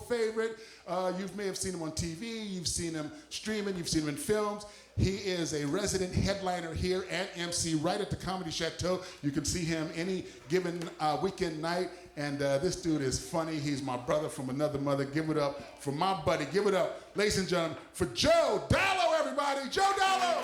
favorite. You may have seen him on TV, you've seen him streaming, you've seen him in films. He is a resident headliner here at MC right at the Comedy Chateau. You can see him any given weekend night. And this dude is funny. He's my brother from another mother. Give it up for my buddy. Give it up, ladies and gentlemen, for Joe Dalo, everybody. Joe Dalo!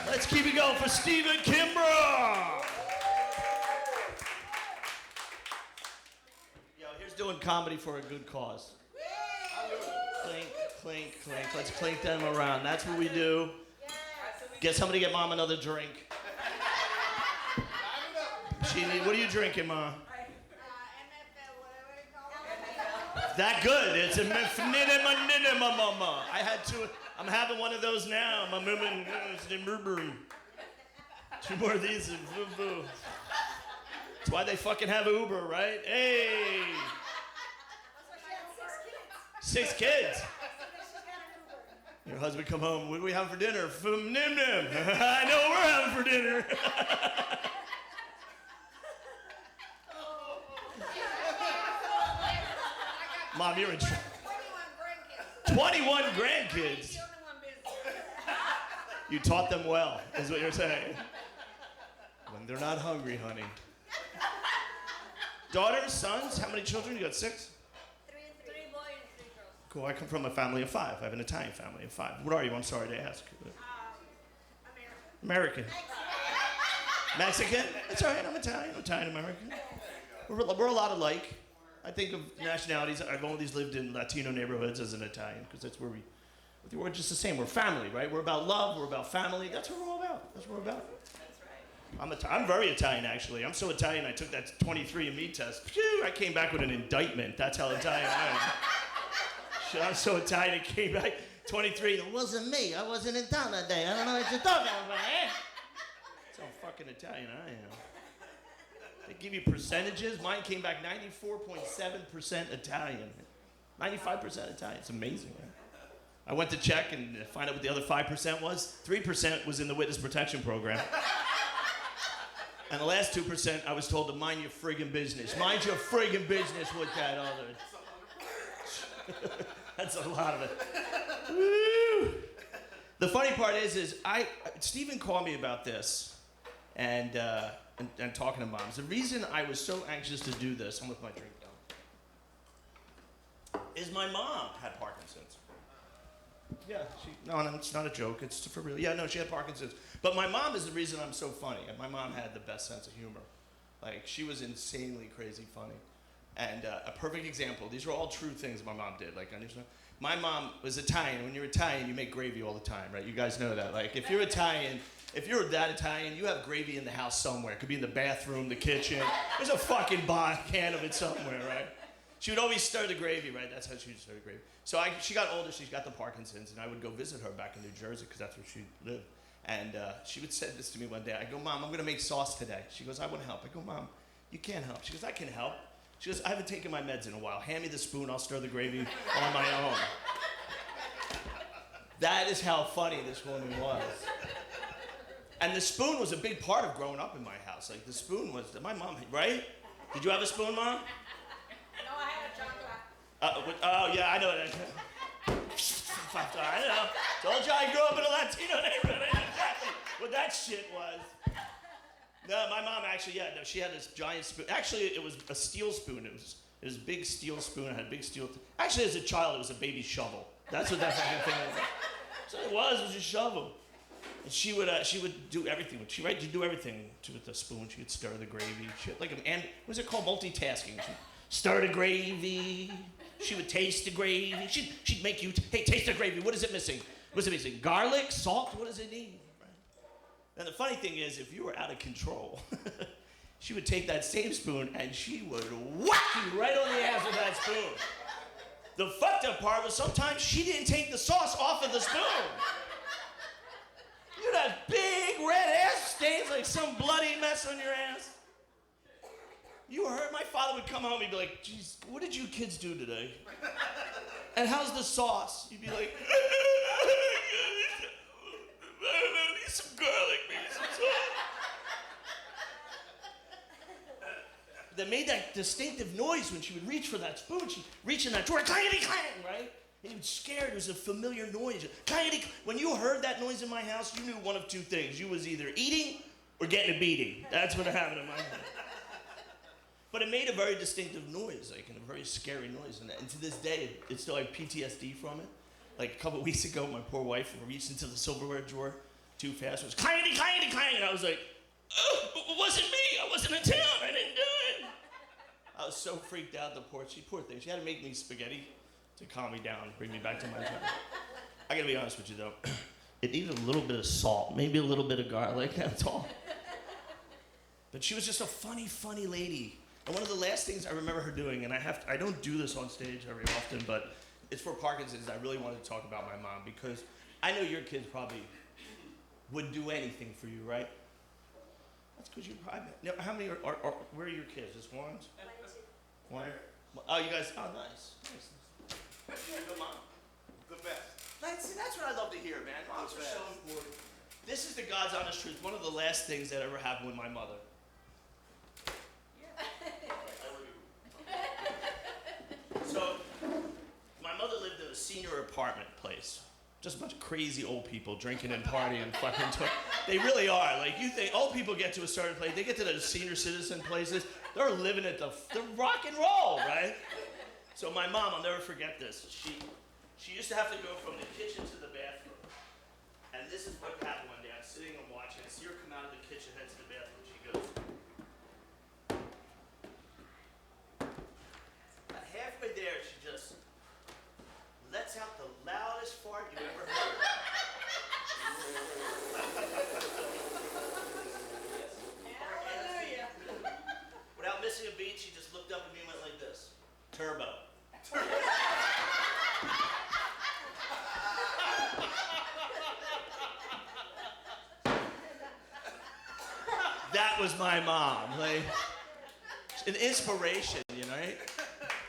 Let's keep it going for Stephen Kimbrough. Yo, here's doing comedy for a good cause. Clink, clink, clink. Let's clink them around. That's what we do. Get somebody to get Mom another drink. What are you drinking, Ma? That good. It's a mama. I had two. I'm having one of those now. My mama. Two more of these. That's why they fucking have Uber, right? Hey. 6 kids. Your husband come home. What do we have for dinner? Nim nim. I know what we're having for dinner. Mom, you're in trouble. 21 grandkids. You taught them well, is what you're saying. When they're not hungry, honey. Daughters, sons, how many children? You got 6? 3 boys and 3 girls. Cool, I come from a family of 5. I have an Italian family of 5. What are you? I'm sorry to ask. American. Mexican? It's all right, I'm Italian-American. We're a lot alike. I think of nationalities. I've always lived in Latino neighborhoods as an Italian because that's where we're just the same. We're family, right? We're about love. We're about family. That's what we're all about. That's what we're about. That's right. I'm very Italian, actually. I'm so Italian, I took that 23andMe test. Phew, I came back with an indictment. That's how Italian I am. Shit, I'm so Italian, it came back 23. It wasn't me. I wasn't in town that day. I don't know what you're talking about, eh? That's how fucking Italian I am. They give you percentages. Mine came back 94.7% Italian. 95% Italian. It's amazing, man. I went to check and find out what the other 5% was. 3% was in the witness protection program. And the last 2%, I was told to mind your friggin' business. Mind your friggin' business with that other. That's a lot of it. Woo! The funny part is Stephen called me about this, and talking to moms. The reason I was so anxious to do this, I'm with my drink down, is my mom had Parkinson's. Yeah, no, it's not a joke, it's for real. Yeah, no, she had Parkinson's. But my mom is the reason I'm so funny, and my mom had the best sense of humor. Like, she was insanely crazy funny. And a perfect example, these are all true things my mom did. Like, my mom was Italian. When you're Italian, you make gravy all the time, right? You guys know that. Like, if you're Italian, if you're that Italian, you have gravy in the house somewhere. It could be in the bathroom, the kitchen. There's a fucking can of it somewhere, right? She would always stir the gravy, right? That's how she would stir the gravy. So she got older, she got the Parkinson's, and I would go visit her back in New Jersey because that's where she lived. And she would say this to me one day. I go, Mom, I'm going to make sauce today. She goes, I want to help. I go, Mom, you can't help. She goes, I can help. She goes, I haven't taken my meds in a while. Hand me the spoon, I'll stir the gravy on my own. That is how funny this woman was. And the spoon was a big part of growing up in my house. Like, the spoon was, my mom, right? Did you have a spoon, Mom? No, I had a chocolate. Oh, yeah, I know that. I know. Told you I grew up in a Latino neighborhood. I knew exactly what that shit was. No, my mom actually, yeah, no, she had this giant spoon. Actually, it was a steel spoon. It was a big steel spoon. It had a big steel. Actually, as a child, it was a baby shovel. That's what that fucking thing was. So it was a shovel. And she would do everything. She'd do everything with the spoon. She would stir the gravy. And what's it called? Multitasking. She'd stir the gravy. She would taste the gravy. She'd make you, hey, taste the gravy. What is it missing? What's it missing? Garlic? Salt? What does it need? And the funny thing is, if you were out of control, she would take that same spoon and she would whack you right on the ass with that spoon. The fucked up part was sometimes she didn't take the sauce off of the spoon. You'd have big red ass stains like some bloody mess on your ass. You heard my father would come home, he'd be like, geez, what did you kids do today? And how's the sauce? You'd be like, I don't know, need some garlic, maybe some salt. that made that distinctive noise when she would reach for that spoon. She'd reach in that drawer, clangety clang, right? And he was scared. It was a familiar noise. Clangety. When you heard that noise in my house, you knew one of two things. You was either eating or getting a beating. That's what happened in my house. But it made a very distinctive noise, like, and a very scary noise. And to this day, it's still like PTSD from it. Like a couple weeks ago, my poor wife reached into the silverware drawer too fast. It was clangety, clangety, clang. And I was like, oh, it wasn't me. I wasn't in town. I didn't do it. I was so freaked out, the poor thing. She had to make me spaghetti to calm me down, bring me back to my time. I gotta be honest with you though. It needed a little bit of salt, maybe a little bit of garlic, that's all. But she was just a funny, funny lady. And one of the last things I remember her doing, and I don't do this on stage very often, but it's for Parkinson's. I really wanted to talk about my mom because I know your kids probably would do anything for you, right? That's because you probably. How many are where are your kids? Just one? One? Oh, you guys. Oh, nice. Good mom. The best. That's what I love to hear, man. Moms are so important. This is the God's honest truth. One of the last things that ever happened with my mother. So, my mother lived in a senior apartment place. Just a bunch of crazy old people drinking and partying and fucking They really are. Like, you think old people get to a certain place, they get to the senior citizen places, they're living at the rock and roll, right? So my mom, I'll never forget this. She used to have to go from the kitchen to the bathroom. And this is what happened one day. I'm sitting and watching. I see her come out of the kitchen, head to the bathroom. She goes, about halfway there, she just lets out the loudest fart you ever heard. Hallelujah. Without missing a beat, she just looked up at me and went like this. Turbo. That was my mom. Like, an inspiration, you know, right?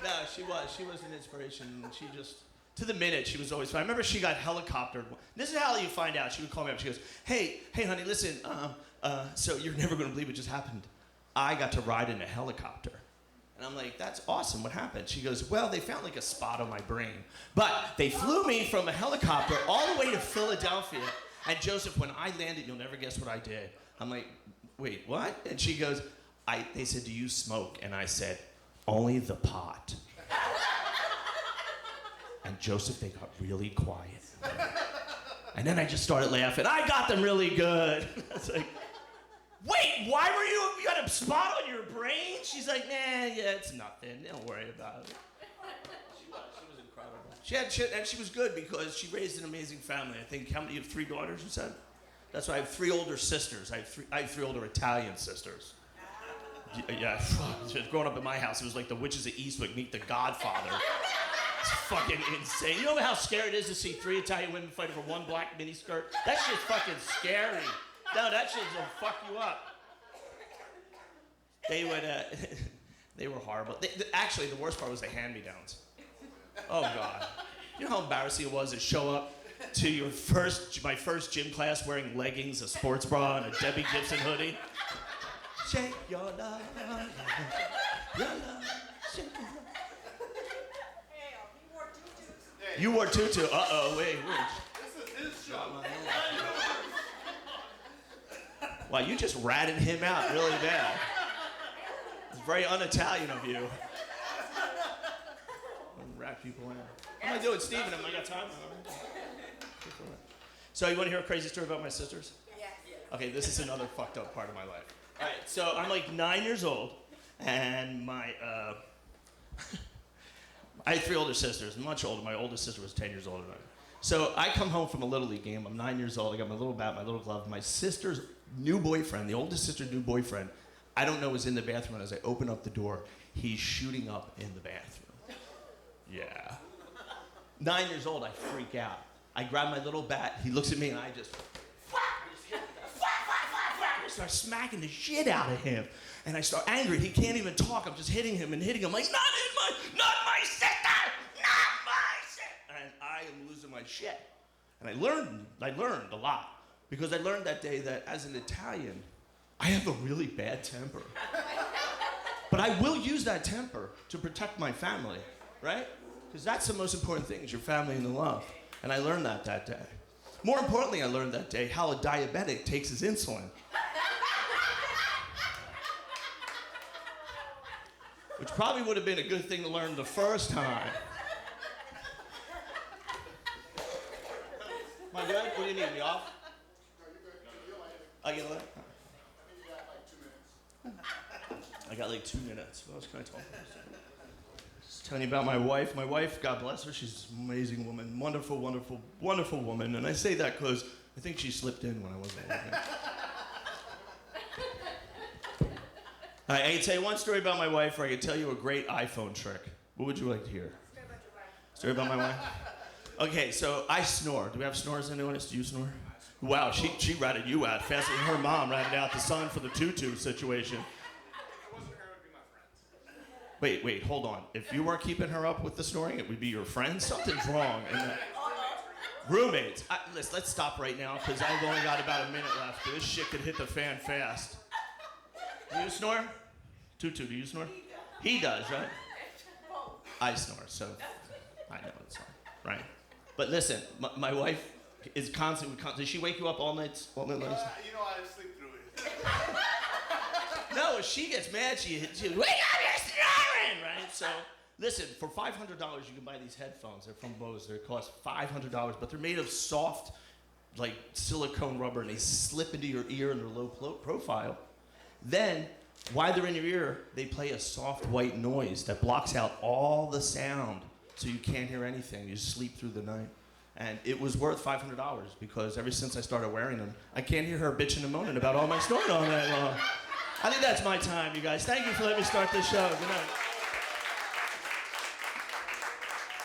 No, she was an inspiration. She just, to the minute, she was always fine. I remember she got helicoptered. This is how you find out. She would call me up. She goes, hey, honey, listen, so you're never going to believe what just happened. I got to ride in a helicopter. And I'm like, that's awesome. What happened? She goes, well, they found like a spot on my brain. But they flew me from a helicopter all the way to Philadelphia. And Joseph, when I landed, you'll never guess what I did. I'm like, wait, what? And she goes, they said, do you smoke? And I said, only the pot. And Joseph, they got really quiet. And then I just started laughing. I got them really good. I was like, wait, why were you got a spot on your brain? She's like, nah, yeah, it's nothing. Don't worry about it. She was incredible. And she was good because she raised an amazing family. I think, you have 3 daughters, you said? That's why I have 3 older sisters. I have 3 older Italian sisters. Yeah, growing up in my house, it was like the Witches of Eastwick meet the Godfather. It's fucking insane. You know how scary it is to see 3 Italian women fighting for 1 black miniskirt? That shit's fucking scary. No, that shit will fuck you up. They would, they were horrible. Actually, the worst part was the hand-me-downs. Oh, God. You know how embarrassing it was to show up to my first gym class wearing leggings, a sports bra, and a Debbie Gibson hoodie? Shake your love, your love, shake your love. Hell, he wore tutus. You wore tutu. Uh-oh, wait. This is his show. Wow, you just ratted him out really bad. It's very un-Italian of you. Rat people in. What am I doing, Steven? Have I got time? So you want to hear a crazy story about my sisters? Yes. Okay, this is another fucked up part of my life. All right, so I'm like 9 years old, and my I had 3 older sisters, much older. My oldest sister was 10 years older than me. So I come home from a Little League game. I'm 9 years old. I got my little bat, my little glove. My sister's new boyfriend, the oldest sister's new boyfriend, I don't know, was in the bathroom. And as I open up the door, he's shooting up in the bathroom. Yeah. 9 years old, I freak out. I grab my little bat. He looks at me, and I just start smacking the shit out of him. And I start angry. He can't even talk. I'm just hitting him and hitting him like, not my sister, not my sister. And I am losing my shit. And I learned a lot. Because I learned that day that as an Italian, I have a really bad temper. But I will use that temper to protect my family, right? Because that's the most important thing, is your family and the love. And I learned that day. More importantly, I learned that day how a diabetic takes his insulin. Which probably would have been a good thing to learn the first time. Am I good? What do you need? Me off? I get it? I got like 2 minutes. What else can I talk about? Just telling you about my wife. My wife, God bless her, she's an amazing woman. Wonderful, wonderful, wonderful woman. And I say that because I think she slipped in when I wasn't looking. I can tell you one story about my wife, or I can tell you a great iPhone trick. What would you like to hear? Story about my wife? Okay, so I snore. Do we have snores in the audience? Do you snore? Wow, she ratted you out faster than her mom ratted out the son for the tutu situation. Wait, hold on. If you weren't keeping her up with the snoring, it would be your friend? Something's wrong. Roommates. Let's stop right now, because I've only got about a minute left. This shit could hit the fan fast. Do you snore? Tutu, do you snore? He does, right? I snore, so I know it's fine, right? But listen, my wife is constantly, does she wake you up all night? You know, I sleep through it. No, if she gets mad, she wake up, you're snoring, right? So, listen, for $500 you can buy these headphones. They're from Bose. They cost $500, but they're made of soft, like silicone rubber, and they slip into your ear and they're low profile. Then, while they're in your ear, they play a soft white noise that blocks out all the sound, so you can't hear anything. You sleep through the night. And it was worth $500, because ever since I started wearing them, I can't hear her bitching and moaning about all my snoring all night long. I think that's my time, you guys. Thank you for letting me start this show. Good night.